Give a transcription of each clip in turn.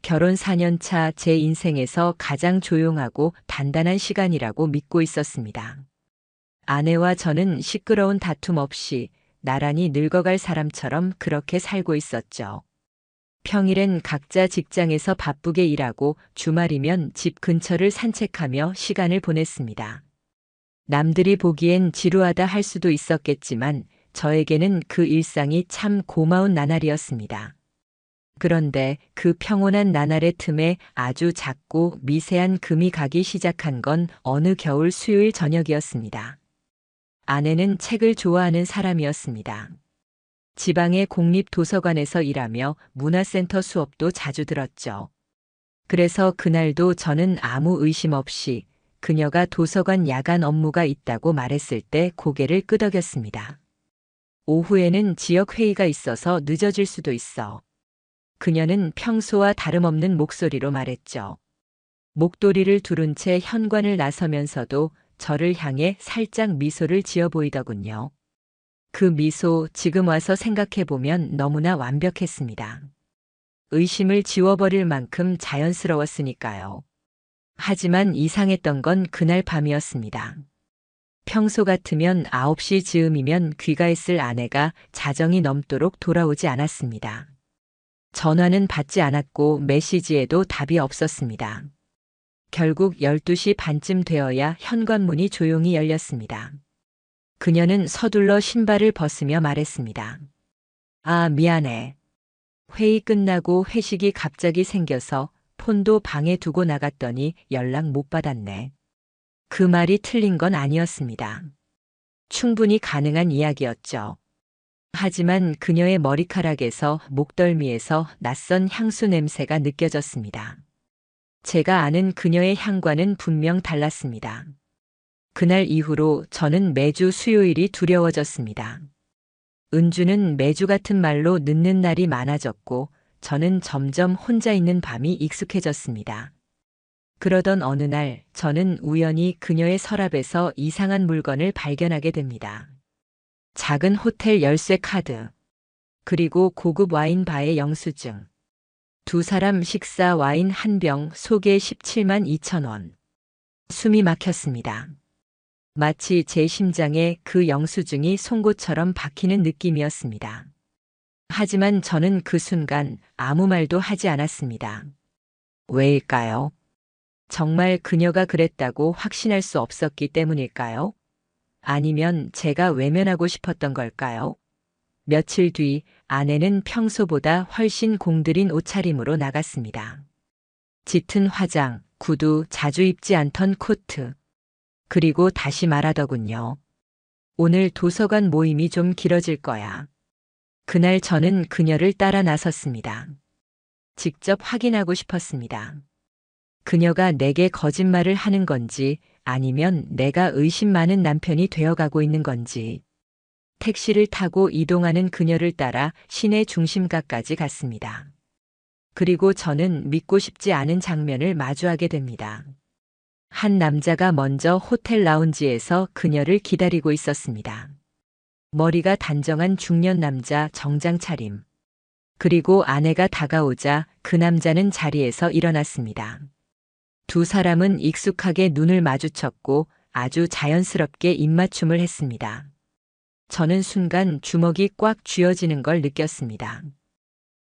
결혼 4년 차 제 인생에서 가장 조용하고 단단한 시간이라고 믿고 있었습니다. 아내와 저는 시끄러운 다툼 없이 나란히 늙어갈 사람처럼 그렇게 살고 있었죠. 평일엔 각자 직장에서 바쁘게 일하고 주말이면 집 근처를 산책하며 시간을 보냈습니다. 남들이 보기엔 지루하다 할 수도 있었겠지만 저에게는 그 일상이 참 고마운 나날이었습니다. 그런데 그 평온한 나날의 틈에 아주 작고 미세한 금이 가기 시작한 건 어느 겨울 수요일 저녁이었습니다. 아내는 책을 좋아하는 사람이었습니다. 지방의 공립도서관에서 일하며 문화센터 수업도 자주 들었죠. 그래서 그날도 저는 아무 의심 없이 그녀가 도서관 야간 업무가 있다고 말했을 때 고개를 끄덕였습니다. 오후에는 지역 회의가 있어서 늦어질 수도 있어. 그녀는 평소와 다름없는 목소리로 말했죠. 목도리를 두른 채 현관을 나서면서도 저를 향해 살짝 미소를 지어 보이더군요. 그 미소 지금 와서 생각해보면 너무나 완벽했습니다. 의심을 지워버릴 만큼 자연스러웠으니까요. 하지만 이상했던 건 그날 밤이었습니다. 평소 같으면 9시 즈음이면 귀가했을 아내가 자정이 넘도록 돌아오지 않았습니다. 전화는 받지 않았고 메시지에도 답이 없었습니다. 결국 12시 반쯤 되어야 현관문이 조용히 열렸습니다. 그녀는 서둘러 신발을 벗으며 말했습니다. 아, 미안해. 회의 끝나고 회식이 갑자기 생겨서 폰도 방에 두고 나갔더니 연락 못 받았네. 그 말이 틀린 건 아니었습니다. 충분히 가능한 이야기였죠. 하지만 그녀의 머리카락에서 목덜미에서 낯선 향수 냄새가 느껴졌습니다. 제가 아는 그녀의 향과는 분명 달랐습니다. 그날 이후로 저는 매주 수요일이 두려워졌습니다. 은주는 매주 같은 말로 늦는 날이 많아졌고 저는 점점 혼자 있는 밤이 익숙해졌습니다. 그러던 어느 날 저는 우연히 그녀의 서랍에서 이상한 물건을 발견하게 됩니다. 작은 호텔 열쇠 카드, 그리고 고급 와인 바의 영수증, 두 사람 식사 와인 한 병 소개 17만 2천 원. 숨이 막혔습니다. 마치 제 심장에 그 영수증이 송곳처럼 박히는 느낌이었습니다. 하지만 저는 그 순간 아무 말도 하지 않았습니다. 왜일까요? 정말 그녀가 그랬다고 확신할 수 없었기 때문일까요? 아니면 제가 외면하고 싶었던 걸까요? 며칠 뒤 아내는 평소보다 훨씬 공들인 옷차림으로 나갔습니다. 짙은 화장, 구두, 자주 입지 않던 코트. 그리고 다시 말하더군요. 오늘 도서관 모임이 좀 길어질 거야. 그날 저는 그녀를 따라 나섰습니다. 직접 확인하고 싶었습니다. 그녀가 내게 거짓말을 하는 건지 아니면 내가 의심 많은 남편이 되어가고 있는 건지. 택시를 타고 이동하는 그녀를 따라 시내 중심가까지 갔습니다. 그리고 저는 믿고 싶지 않은 장면을 마주하게 됩니다. 한 남자가 먼저 호텔 라운지에서 그녀를 기다리고 있었습니다. 머리가 단정한 중년 남자 정장 차림. 그리고 아내가 다가오자 그 남자는 자리에서 일어났습니다. 두 사람은 익숙하게 눈을 마주쳤고 아주 자연스럽게 입맞춤을 했습니다. 저는 순간 주먹이 꽉 쥐어지는 걸 느꼈습니다.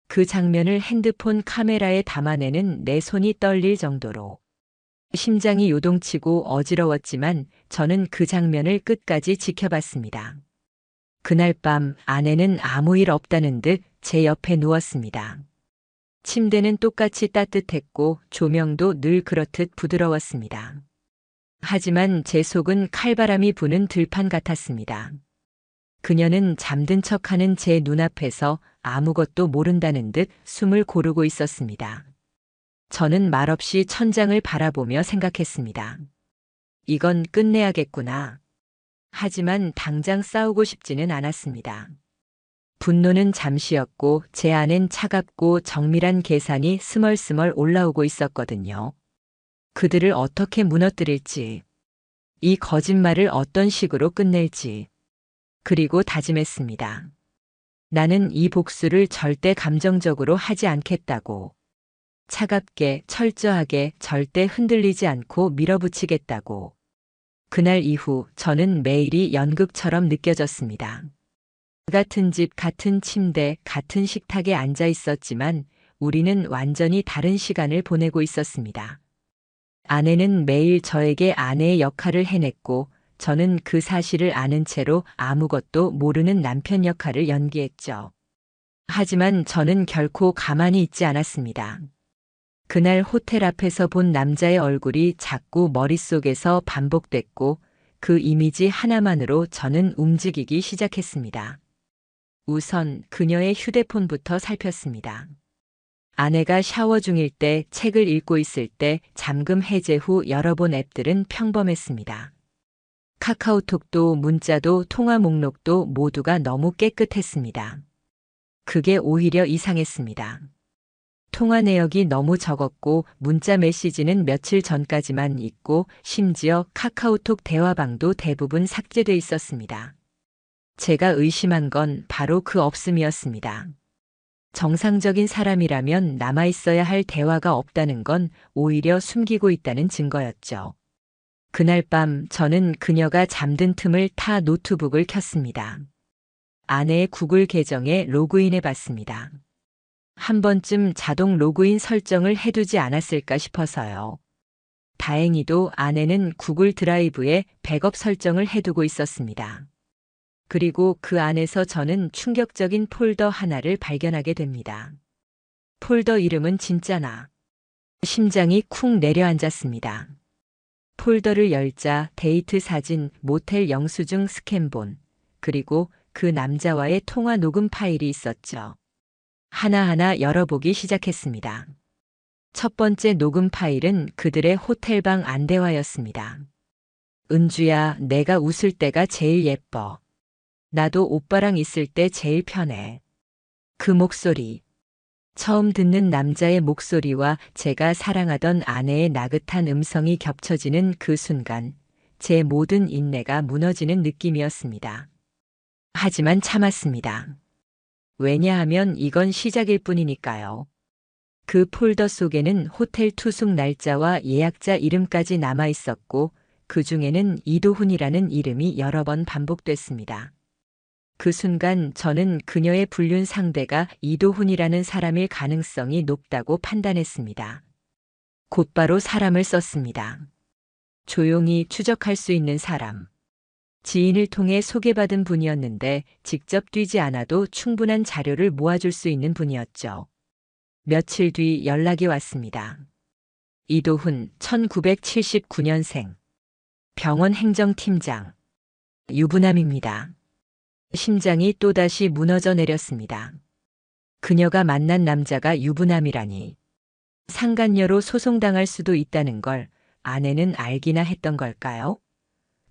그 장면을 핸드폰 카메라에 담아내는 내 손이 떨릴 정도로. 심장이 요동치고 어지러웠지만 저는 그 장면을 끝까지 지켜봤습니다. 그날 밤 아내는 아무 일 없다는 듯 제 옆에 누웠습니다. 침대는 똑같이 따뜻했고 조명도 늘 그렇듯 부드러웠습니다. 하지만 제 속은 칼바람이 부는 들판 같았습니다. 그녀는 잠든 척하는 제 눈앞에서 아무것도 모른다는 듯 숨을 고르고 있었습니다. 저는 말없이 천장을 바라보며 생각했습니다. 이건 끝내야겠구나. 하지만 당장 싸우고 싶지는 않았습니다. 분노는 잠시였고 제 안엔 차갑고 정밀한 계산이 스멀스멀 올라오고 있었거든요. 그들을 어떻게 무너뜨릴지, 이 거짓말을 어떤 식으로 끝낼지, 그리고 다짐했습니다. 나는 이 복수를 절대 감정적으로 하지 않겠다고. 차갑게, 철저하게, 절대 흔들리지 않고 밀어붙이겠다고. 그날 이후 저는 매일이 연극처럼 느껴졌습니다. 같은 집, 같은 침대, 같은 식탁에 앉아 있었지만 우리는 완전히 다른 시간을 보내고 있었습니다. 아내는 매일 저에게 아내의 역할을 해냈고 저는 그 사실을 아는 채로 아무것도 모르는 남편 역할을 연기했죠. 하지만 저는 결코 가만히 있지 않았습니다. 그날 호텔 앞에서 본 남자의 얼굴이 자꾸 머릿속에서 반복됐고 그 이미지 하나만으로 저는 움직이기 시작했습니다. 우선 그녀의 휴대폰부터 살폈습니다. 아내가 샤워 중일 때, 책을 읽고 있을 때, 잠금 해제 후 열어본 앱들은 평범했습니다. 카카오톡도 문자도 통화 목록도 모두가 너무 깨끗했습니다. 그게 오히려 이상했습니다. 통화 내역이 너무 적었고 문자 메시지는 며칠 전까지만 있고 심지어 카카오톡 대화방도 대부분 삭제돼 있었습니다. 제가 의심한 건 바로 그 없음이었습니다. 정상적인 사람이라면 남아있어야 할 대화가 없다는 건 오히려 숨기고 있다는 증거였죠. 그날 밤 저는 그녀가 잠든 틈을 타 노트북을 켰습니다. 아내의 구글 계정에 로그인해 봤습니다. 한 번쯤 자동 로그인 설정을 해두지 않았을까 싶어서요. 다행히도 아내는 구글 드라이브에 백업 설정을 해두고 있었습니다. 그리고 그 안에서 저는 충격적인 폴더 하나를 발견하게 됩니다. 폴더 이름은 진짜나. 심장이 쿵 내려앉았습니다. 폴더를 열자 데이트 사진, 모텔 영수증 스캔본, 그리고 그 남자와의 통화 녹음 파일이 있었죠. 하나하나 열어보기 시작했습니다. 첫 번째 녹음 파일은 그들의 호텔방 안대화였습니다. 은주야, 내가 웃을 때가 제일 예뻐. 나도 오빠랑 있을 때 제일 편해. 그 목소리. 처음 듣는 남자의 목소리와 제가 사랑하던 아내의 나긋한 음성이 겹쳐지는 그 순간, 제 모든 인내가 무너지는 느낌이었습니다. 하지만 참았습니다. 왜냐하면 이건 시작일 뿐이니까요. 그 폴더 속에는 호텔 투숙 날짜와 예약자 이름까지 남아 있었고, 그 중에는 이도훈이라는 이름이 여러 번 반복됐습니다. 그 순간 저는 그녀의 불륜 상대가 이도훈이라는 사람일 가능성이 높다고 판단했습니다. 곧바로 사람을 썼습니다. 조용히 추적할 수 있는 사람. 지인을 통해 소개받은 분이었는데 직접 뛰지 않아도 충분한 자료를 모아줄 수 있는 분이었죠. 며칠 뒤 연락이 왔습니다. 이도훈, 1979년생. 병원 행정팀장. 유부남입니다. 심장이 또다시 무너져 내렸습니다. 그녀가 만난 남자가 유부남이라니. 상간녀로 소송당할 수도 있다는 걸 아내는 알기나 했던 걸까요?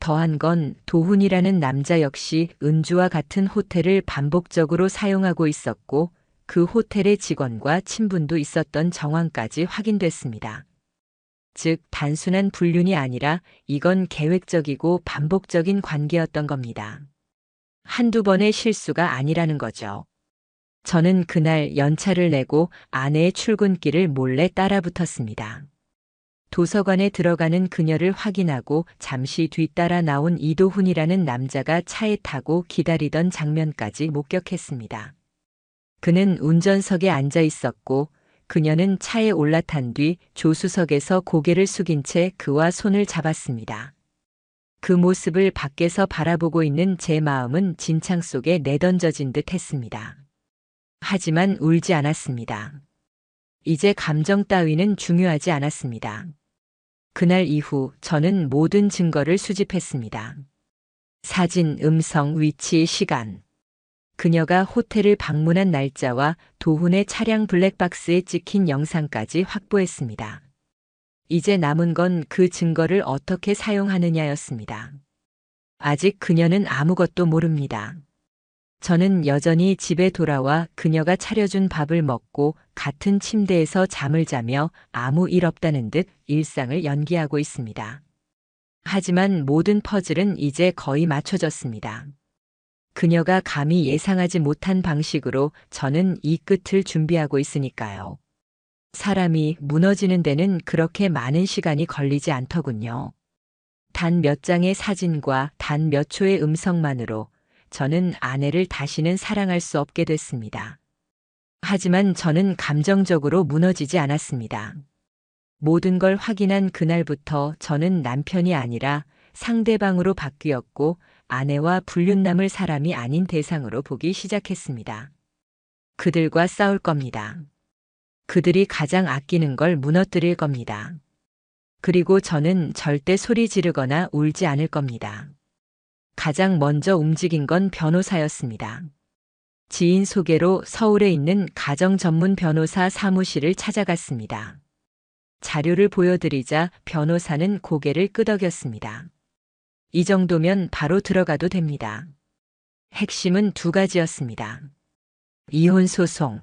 더한 건 도훈이라는 남자 역시 은주와 같은 호텔을 반복적으로 사용하고 있었고 그 호텔의 직원과 친분도 있었던 정황까지 확인됐습니다. 즉, 단순한 불륜이 아니라 이건 계획적이고 반복적인 관계였던 겁니다. 한두 번의 실수가 아니라는 거죠. 저는 그날 연차를 내고 아내의 출근길을 몰래 따라붙었습니다. 도서관에 들어가는 그녀를 확인하고 잠시 뒤따라 나온 이도훈이라는 남자가 차에 타고 기다리던 장면까지 목격했습니다. 그는 운전석에 앉아 있었고 그녀는 차에 올라탄 뒤 조수석에서 고개를 숙인 채 그와 손을 잡았습니다. 그 모습을 밖에서 바라보고 있는 제 마음은 진창 속에 내던져진 듯 했습니다. 하지만 울지 않았습니다. 이제 감정 따위는 중요하지 않았습니다. 그날 이후 저는 모든 증거를 수집했습니다. 사진, 음성, 위치, 시간. 그녀가 호텔을 방문한 날짜와 도훈의 차량 블랙박스에 찍힌 영상까지 확보했습니다. 이제 남은 건 그 증거를 어떻게 사용하느냐였습니다. 아직 그녀는 아무것도 모릅니다. 저는 여전히 집에 돌아와 그녀가 차려준 밥을 먹고 같은 침대에서 잠을 자며 아무 일 없다는 듯 일상을 연기하고 있습니다. 하지만 모든 퍼즐은 이제 거의 맞춰졌습니다. 그녀가 감히 예상하지 못한 방식으로 저는 이 끝을 준비하고 있으니까요. 사람이 무너지는 데는 그렇게 많은 시간이 걸리지 않더군요. 단 몇 장의 사진과 단 몇 초의 음성만으로 저는 아내를 다시는 사랑할 수 없게 됐습니다. 하지만 저는 감정적으로 무너지지 않았습니다. 모든 걸 확인한 그날부터 저는 남편이 아니라 상대방으로 바뀌었고 아내와 불륜 남을 사람이 아닌 대상으로 보기 시작했습니다. 그들과 싸울 겁니다. 그들이 가장 아끼는 걸 무너뜨릴 겁니다. 그리고 저는 절대 소리 지르거나 울지 않을 겁니다. 가장 먼저 움직인 건 변호사였습니다. 지인 소개로 서울에 있는 가정 전문 변호사 사무실을 찾아갔습니다. 자료를 보여드리자 변호사는 고개를 끄덕였습니다. 이 정도면 바로 들어가도 됩니다. 핵심은 두 가지였습니다. 이혼 소송,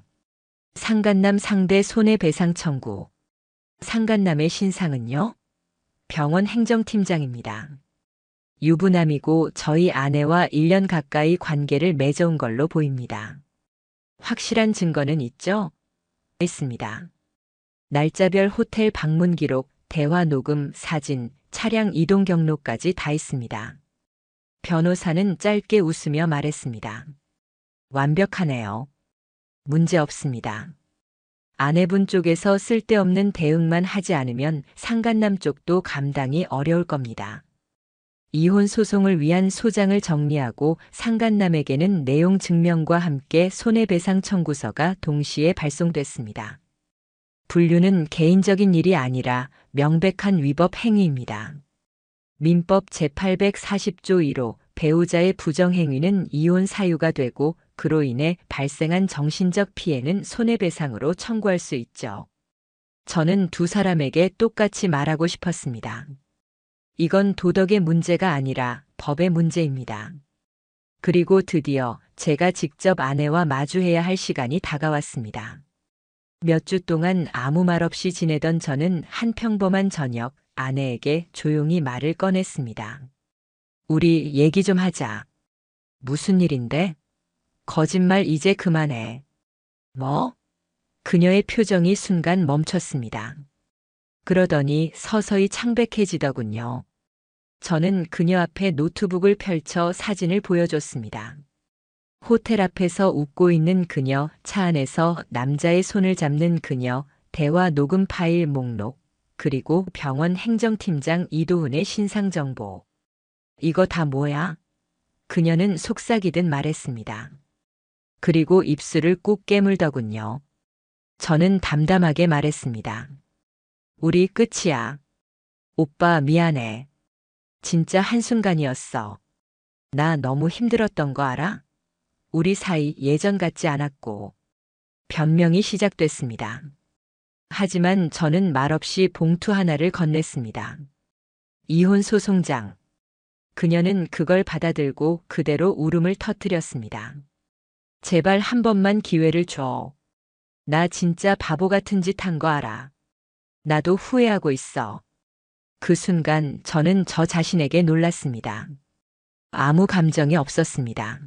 상간남 상대 손해배상 청구. 상간남의 신상은요? 병원 행정팀장입니다. 유부남이고 저희 아내와 1년 가까이 관계를 맺어온 걸로 보입니다. 확실한 증거는 있죠? 있습니다. 날짜별 호텔 방문 기록, 대화 녹음, 사진, 차량 이동 경로까지 다 있습니다. 변호사는 짧게 웃으며 말했습니다. 완벽하네요. 문제 없습니다. 아내분 쪽에서 쓸데없는 대응만 하지 않으면 상간남 쪽도 감당이 어려울 겁니다. 이혼 소송을 위한 소장을 정리하고 상간남에게는 내용 증명과 함께 손해배상 청구서가 동시에 발송됐습니다. 불륜은 개인적인 일이 아니라 명백한 위법 행위입니다. 민법 제840조 1호 배우자의 부정행위는 이혼 사유가 되고 그로 인해 발생한 정신적 피해는 손해배상으로 청구할 수 있죠. 저는 두 사람에게 똑같이 말하고 싶었습니다. 이건 도덕의 문제가 아니라 법의 문제입니다. 그리고 드디어 제가 직접 아내와 마주해야 할 시간이 다가왔습니다. 몇 주 동안 아무 말 없이 지내던 저는 한 평범한 저녁 아내에게 조용히 말을 꺼냈습니다. 우리 얘기 좀 하자. 무슨 일인데? 거짓말 이제 그만해. 뭐? 그녀의 표정이 순간 멈췄습니다. 그러더니 서서히 창백해지더군요. 저는 그녀 앞에 노트북을 펼쳐 사진을 보여줬습니다. 호텔 앞에서 웃고 있는 그녀, 차 안에서 남자의 손을 잡는 그녀, 대화 녹음 파일 목록, 그리고 병원 행정팀장 이도훈의 신상 정보. 이거 다 뭐야? 그녀는 속삭이듯 말했습니다. 그리고 입술을 꾹 깨물더군요. 저는 담담하게 말했습니다. 우리 끝이야. 오빠 미안해. 진짜 한순간이었어. 나 너무 힘들었던 거 알아? 우리 사이 예전 같지 않았고. 변명이 시작됐습니다. 하지만 저는 말없이 봉투 하나를 건넸습니다. 이혼 소송장. 그녀는 그걸 받아들고 그대로 울음을 터뜨렸습니다. 제발 한 번만 기회를 줘. 나 진짜 바보 같은 짓 한 거 알아. 나도 후회하고 있어. 그 순간 저는 저 자신에게 놀랐습니다. 아무 감정이 없었습니다.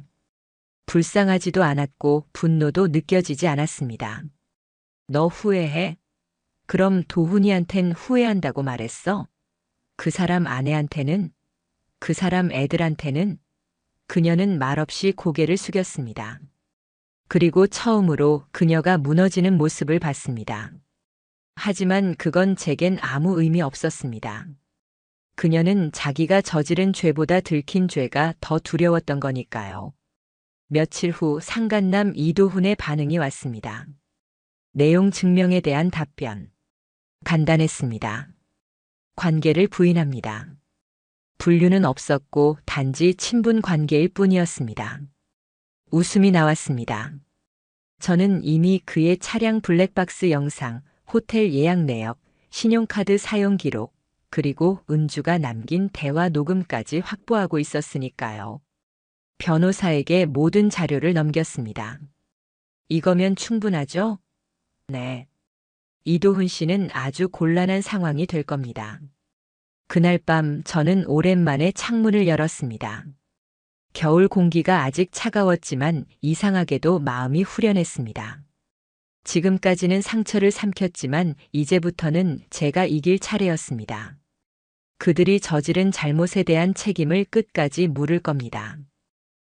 불쌍하지도 않았고 분노도 느껴지지 않았습니다. 너 후회해? 그럼 도훈이한텐 후회한다고 말했어? 그 사람 아내한테는? 그 사람 애들한테는? 그녀는 말없이 고개를 숙였습니다. 그리고 처음으로 그녀가 무너지는 모습을 봤습니다. 하지만 그건 제겐 아무 의미 없었습니다. 그녀는 자기가 저지른 죄보다 들킨 죄가 더 두려웠던 거니까요. 며칠 후 상간남 이도훈의 반응이 왔습니다. 내용 증명에 대한 답변. 간단했습니다. 관계를 부인합니다. 불륜은 없었고 단지 친분 관계일 뿐이었습니다. 웃음이 나왔습니다. 저는 이미 그의 차량 블랙박스 영상, 호텔 예약 내역, 신용카드 사용 기록, 그리고 은주가 남긴 대화 녹음까지 확보하고 있었으니까요. 변호사에게 모든 자료를 넘겼습니다. 이거면 충분하죠? 네. 이도훈 씨는 아주 곤란한 상황이 될 겁니다. 그날 밤 저는 오랜만에 창문을 열었습니다. 겨울 공기가 아직 차가웠지만 이상하게도 마음이 후련했습니다. 지금까지는 상처를 삼켰지만 이제부터는 제가 이길 차례였습니다. 그들이 저지른 잘못에 대한 책임을 끝까지 물을 겁니다.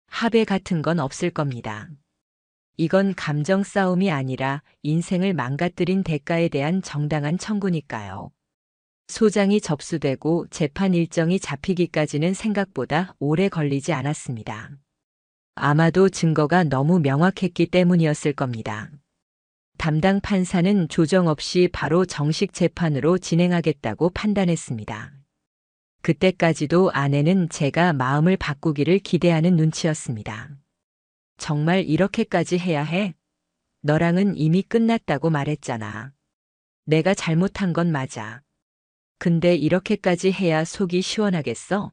합의 같은 건 없을 겁니다. 이건 감정 싸움이 아니라 인생을 망가뜨린 대가에 대한 정당한 청구니까요. 소장이 접수되고 재판 일정이 잡히기까지는 생각보다 오래 걸리지 않았습니다. 아마도 증거가 너무 명확했기 때문이었을 겁니다. 담당 판사는 조정 없이 바로 정식 재판으로 진행하겠다고 판단했습니다. 그때까지도 아내는 제가 마음을 바꾸기를 기대하는 눈치였습니다. 정말 이렇게까지 해야 해? 너랑은 이미 끝났다고 말했잖아. 내가 잘못한 건 맞아. 근데 이렇게까지 해야 속이 시원하겠어?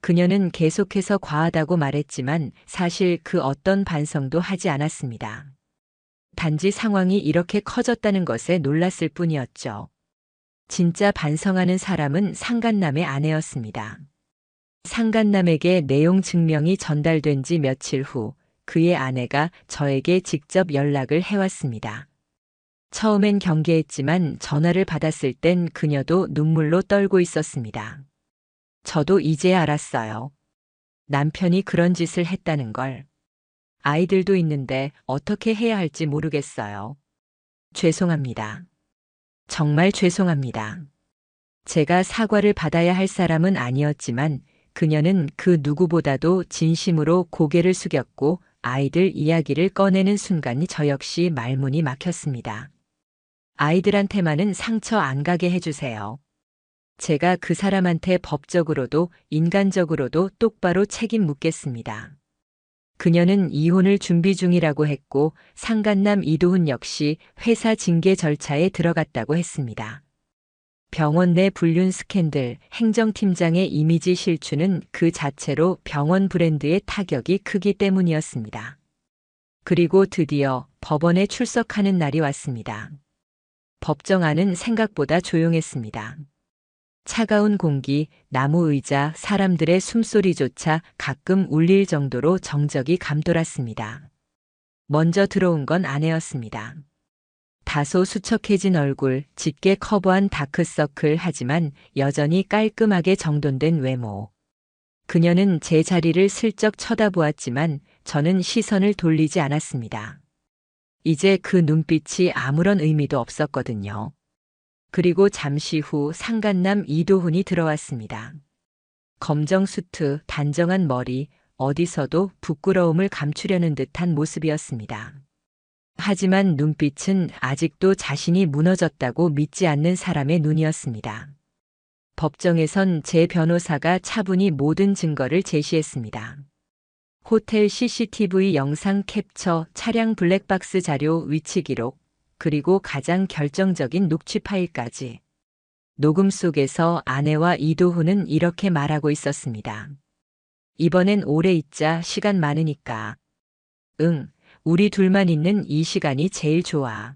그녀는 계속해서 과하다고 말했지만 사실 그 어떤 반성도 하지 않았습니다. 단지 상황이 이렇게 커졌다는 것에 놀랐을 뿐이었죠. 진짜 반성하는 사람은 상간남의 아내였습니다. 상간남에게 내용 증명이 전달된 지 며칠 후 그의 아내가 저에게 직접 연락을 해왔습니다. 처음엔 경계했지만 전화를 받았을 땐 그녀도 눈물로 떨고 있었습니다. 저도 이제 알았어요. 남편이 그런 짓을 했다는 걸. 아이들도 있는데 어떻게 해야 할지 모르겠어요. 죄송합니다. 정말 죄송합니다. 제가 사과를 받아야 할 사람은 아니었지만 그녀는 그 누구보다도 진심으로 고개를 숙였고 아이들 이야기를 꺼내는 순간 저 역시 말문이 막혔습니다. 아이들한테만은 상처 안 가게 해주세요. 제가 그 사람한테 법적으로도 인간적으로도 똑바로 책임 묻겠습니다. 그녀는 이혼을 준비 중이라고 했고 상간남 이도훈 역시 회사 징계 절차에 들어갔다고 했습니다. 병원 내 불륜 스캔들, 행정팀장의 이미지 실추는 그 자체로 병원 브랜드의 타격이 크기 때문이었습니다. 그리고 드디어 법원에 출석하는 날이 왔습니다. 법정 안은 생각보다 조용했습니다. 차가운 공기, 나무 의자, 사람들의 숨소리조차 가끔 울릴 정도로 정적이 감돌았습니다. 먼저 들어온 건 아내였습니다. 다소 수척해진 얼굴, 짙게 커버한 다크서클 하지만 여전히 깔끔하게 정돈된 외모. 그녀는 제 자리를 슬쩍 쳐다보았지만 저는 시선을 돌리지 않았습니다. 이제 그 눈빛이 아무런 의미도 없었거든요. 그리고 잠시 후 상간남 이도훈이 들어왔습니다. 검정 수트, 단정한 머리, 어디서도 부끄러움을 감추려는 듯한 모습이었습니다. 하지만 눈빛은 아직도 자신이 무너졌다고 믿지 않는 사람의 눈이었습니다. 법정에선 제 변호사가 차분히 모든 증거를 제시했습니다. 호텔 CCTV 영상 캡처, 차량 블랙박스 자료 위치 기록, 그리고 가장 결정적인 녹취 파일까지. 녹음 속에서 아내와 이도훈은 이렇게 말하고 있었습니다. 이번엔 오래 있자, 시간 많으니까. 응, 우리 둘만 있는 이 시간이 제일 좋아.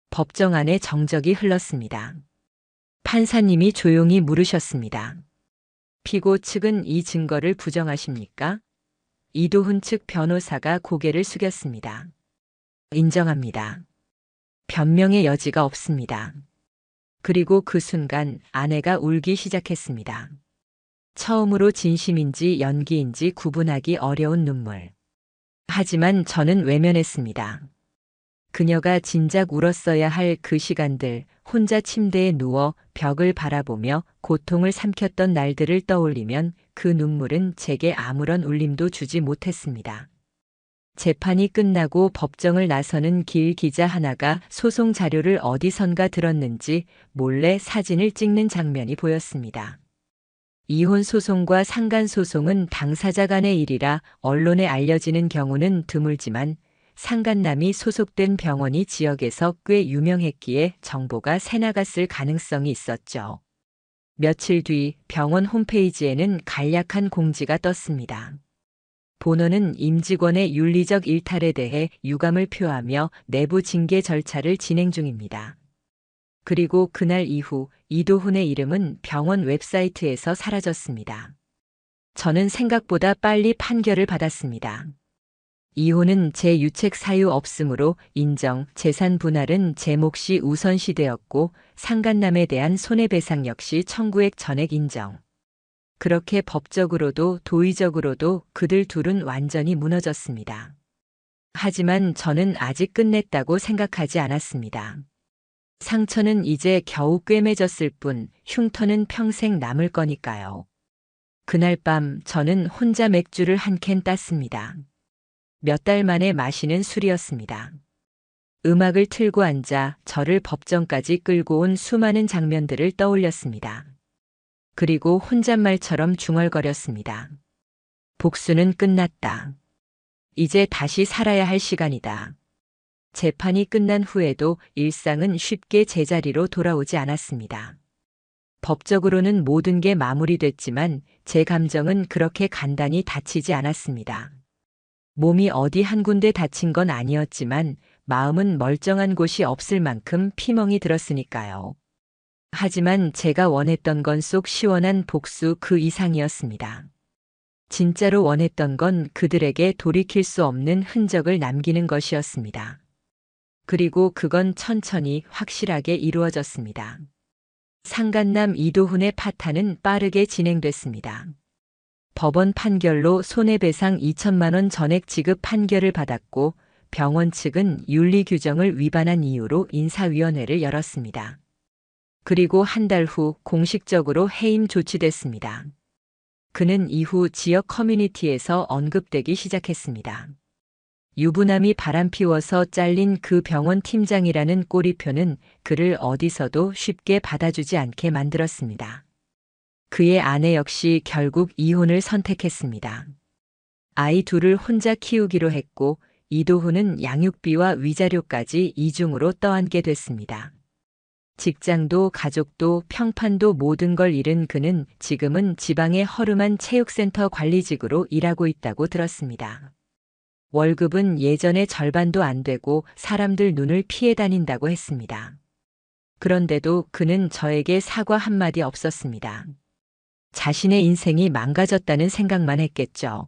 법정 안에 정적이 흘렀습니다. 판사님이 조용히 물으셨습니다. 피고 측은 이 증거를 부정하십니까? 이도훈 측 변호사가 고개를 숙였습니다. 인정합니다. 변명의 여지가 없습니다. 그리고 그 순간 아내가 울기 시작했습니다. 처음으로 진심인지 연기인지 구분하기 어려운 눈물. 하지만 저는 외면했습니다. 그녀가 진작 울었어야 할 그 시간들, 혼자 침대에 누워 벽을 바라보며 고통을 삼켰던 날들을 떠올리면 그 눈물은 제게 아무런 울림도 주지 못했습니다. 재판이 끝나고 법정을 나서는 길 기자 하나가 소송 자료를 어디선가 들었는지 몰래 사진을 찍는 장면이 보였습니다. 이혼 소송과 상간 소송은 당사자 간의 일이라 언론에 알려지는 경우는 드물지만 상간남이 소속된 병원이 지역에서 꽤 유명했기에 정보가 새나갔을 가능성이 있었죠. 며칠 뒤 병원 홈페이지에는 간략한 공지가 떴습니다. 본원은 임직원의 윤리적 일탈에 대해 유감을 표하며 내부 징계 절차를 진행 중입니다. 그리고 그날 이후 이도훈의 이름은 병원 웹사이트에서 사라졌습니다. 저는 생각보다 빨리 판결을 받았습니다. 이혼은 제 유책 사유 없음으로 인정, 재산 분할은 제 몫이 우선시되었고 상간남에 대한 손해배상 역시 청구액 전액 인정. 그렇게 법적으로도 도의적으로도 그들 둘은 완전히 무너졌습니다. 하지만 저는 아직 끝냈다고 생각하지 않았습니다. 상처는 이제 겨우 꿰매졌을 뿐 흉터는 평생 남을 거니까요. 그날 밤 저는 혼자 맥주를 한 캔 땄습니다. 몇 달 만에 마시는 술이었습니다. 음악을 틀고 앉아 저를 법정까지 끌고 온 수많은 장면들을 떠올렸습니다. 그리고 혼잣말처럼 중얼거렸습니다. 복수는 끝났다. 이제 다시 살아야 할 시간이다. 재판이 끝난 후에도 일상은 쉽게 제자리로 돌아오지 않았습니다. 법적으로는 모든 게 마무리됐지만 제 감정은 그렇게 간단히 다치지 않았습니다. 몸이 어디 한 군데 다친 건 아니었지만 마음은 멀쩡한 곳이 없을 만큼 피멍이 들었으니까요. 하지만 제가 원했던 건 속 시원한 복수 그 이상이었습니다. 진짜로 원했던 건 그들에게 돌이킬 수 없는 흔적을 남기는 것이었습니다. 그리고 그건 천천히 확실하게 이루어졌습니다. 상간남 이도훈의 파탄은 빠르게 진행됐습니다. 법원 판결로 손해배상 2천만 원 전액 지급 판결을 받았고 병원 측은 윤리 규정을 위반한 이유로 인사위원회를 열었습니다. 그리고 한 달 후 공식적으로 해임 조치됐습니다. 그는 이후 지역 커뮤니티에서 언급되기 시작했습니다. 유부남이 바람피워서 잘린 그 병원 팀장이라는 꼬리표는 그를 어디서도 쉽게 받아주지 않게 만들었습니다. 그의 아내 역시 결국 이혼을 선택했습니다. 아이 둘을 혼자 키우기로 했고 이도훈은 양육비와 위자료까지 이중으로 떠안게 됐습니다. 직장도 가족도 평판도 모든 걸 잃은 그는 지금은 지방의 허름한 체육센터 관리직으로 일하고 있다고 들었습니다. 월급은 예전의 절반도 안 되고 사람들 눈을 피해 다닌다고 했습니다. 그런데도 그는 저에게 사과 한마디 없었습니다. 자신의 인생이 망가졌다는 생각만 했겠죠.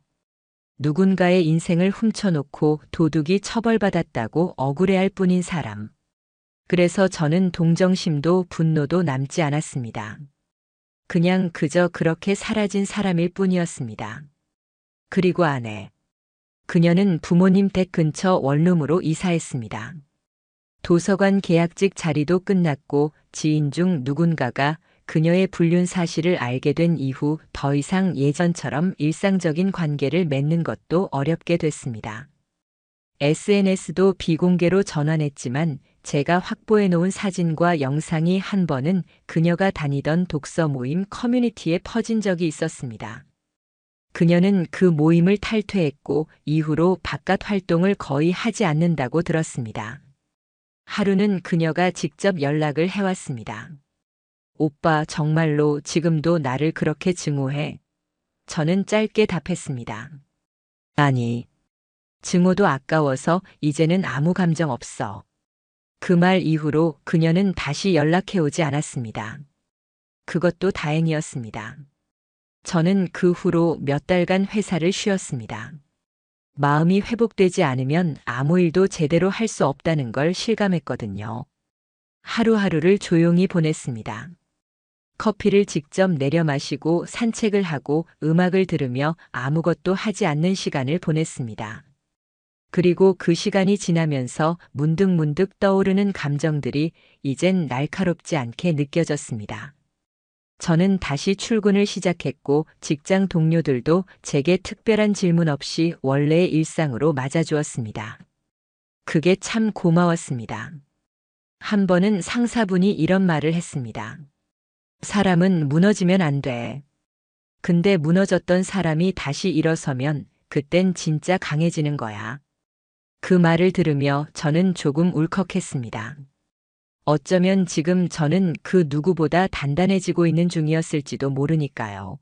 누군가의 인생을 훔쳐놓고 도둑이 처벌받았다고 억울해할 뿐인 사람. 그래서 저는 동정심도 분노도 남지 않았습니다. 그냥 그저 그렇게 사라진 사람일 뿐이었습니다. 그리고 아내. 그녀는 부모님 댁 근처 원룸으로 이사했습니다. 도서관 계약직 자리도 끝났고 지인 중 누군가가 그녀의 불륜 사실을 알게 된 이후 더 이상 예전처럼 일상적인 관계를 맺는 것도 어렵게 됐습니다. SNS도 비공개로 전환했지만 제가 확보해 놓은 사진과 영상이 한 번은 그녀가 다니던 독서 모임 커뮤니티에 퍼진 적이 있었습니다. 그녀는 그 모임을 탈퇴했고 이후로 바깥 활동을 거의 하지 않는다고 들었습니다. 하루는 그녀가 직접 연락을 해왔습니다. 오빠 정말로 지금도 나를 그렇게 증오해? 저는 짧게 답했습니다. 아니, 증오도 아까워서 이제는 아무 감정 없어. 그 말 이후로 그녀는 다시 연락해오지 않았습니다. 그것도 다행이었습니다. 저는 그 후로 몇 달간 회사를 쉬었습니다. 마음이 회복되지 않으면 아무 일도 제대로 할 수 없다는 걸 실감했거든요. 하루하루를 조용히 보냈습니다. 커피를 직접 내려 마시고 산책을 하고 음악을 들으며 아무것도 하지 않는 시간을 보냈습니다. 그리고 그 시간이 지나면서 문득문득 떠오르는 감정들이 이젠 날카롭지 않게 느껴졌습니다. 저는 다시 출근을 시작했고 직장 동료들도 제게 특별한 질문 없이 원래의 일상으로 맞아주었습니다. 그게 참 고마웠습니다. 한 번은 상사분이 이런 말을 했습니다. 사람은 무너지면 안 돼. 근데 무너졌던 사람이 다시 일어서면 그땐 진짜 강해지는 거야. 그 말을 들으며 저는 조금 울컥했습니다. 어쩌면 지금 저는 그 누구보다 단단해지고 있는 중이었을지도 모르니까요.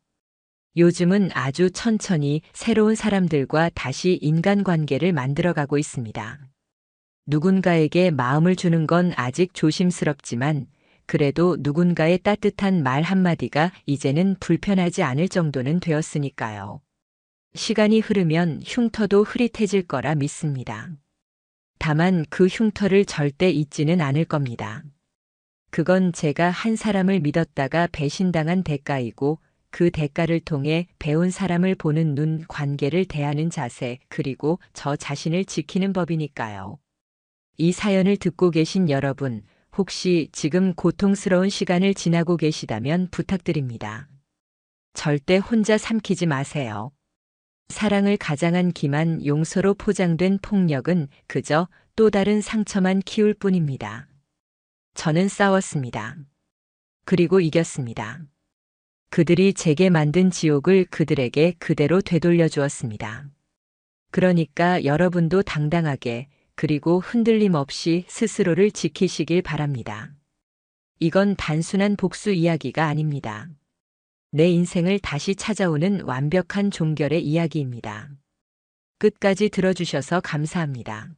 요즘은 아주 천천히 새로운 사람들과 다시 인간관계를 만들어가고 있습니다. 누군가에게 마음을 주는 건 아직 조심스럽지만 그래도 누군가의 따뜻한 말 한마디가 이제는 불편하지 않을 정도는 되었으니까요. 시간이 흐르면 흉터도 흐릿해질 거라 믿습니다. 다만 그 흉터를 절대 잊지는 않을 겁니다. 그건 제가 한 사람을 믿었다가 배신당한 대가이고 그 대가를 통해 배운 사람을 보는 눈, 관계를 대하는 자세, 그리고 저 자신을 지키는 법이니까요. 이 사연을 듣고 계신 여러분, 혹시 지금 고통스러운 시간을 지나고 계시다면 부탁드립니다. 절대 혼자 삼키지 마세요. 사랑을 가장한 기만 용서로 포장된 폭력은 그저 또 다른 상처만 키울 뿐입니다. 저는 싸웠습니다. 그리고 이겼습니다. 그들이 제게 만든 지옥을 그들에게 그대로 되돌려 주었습니다. 그러니까 여러분도 당당하게 그리고 흔들림 없이 스스로를 지키시길 바랍니다. 이건 단순한 복수 이야기가 아닙니다. 내 인생을 다시 찾아오는 완벽한 종결의 이야기입니다. 끝까지 들어주셔서 감사합니다.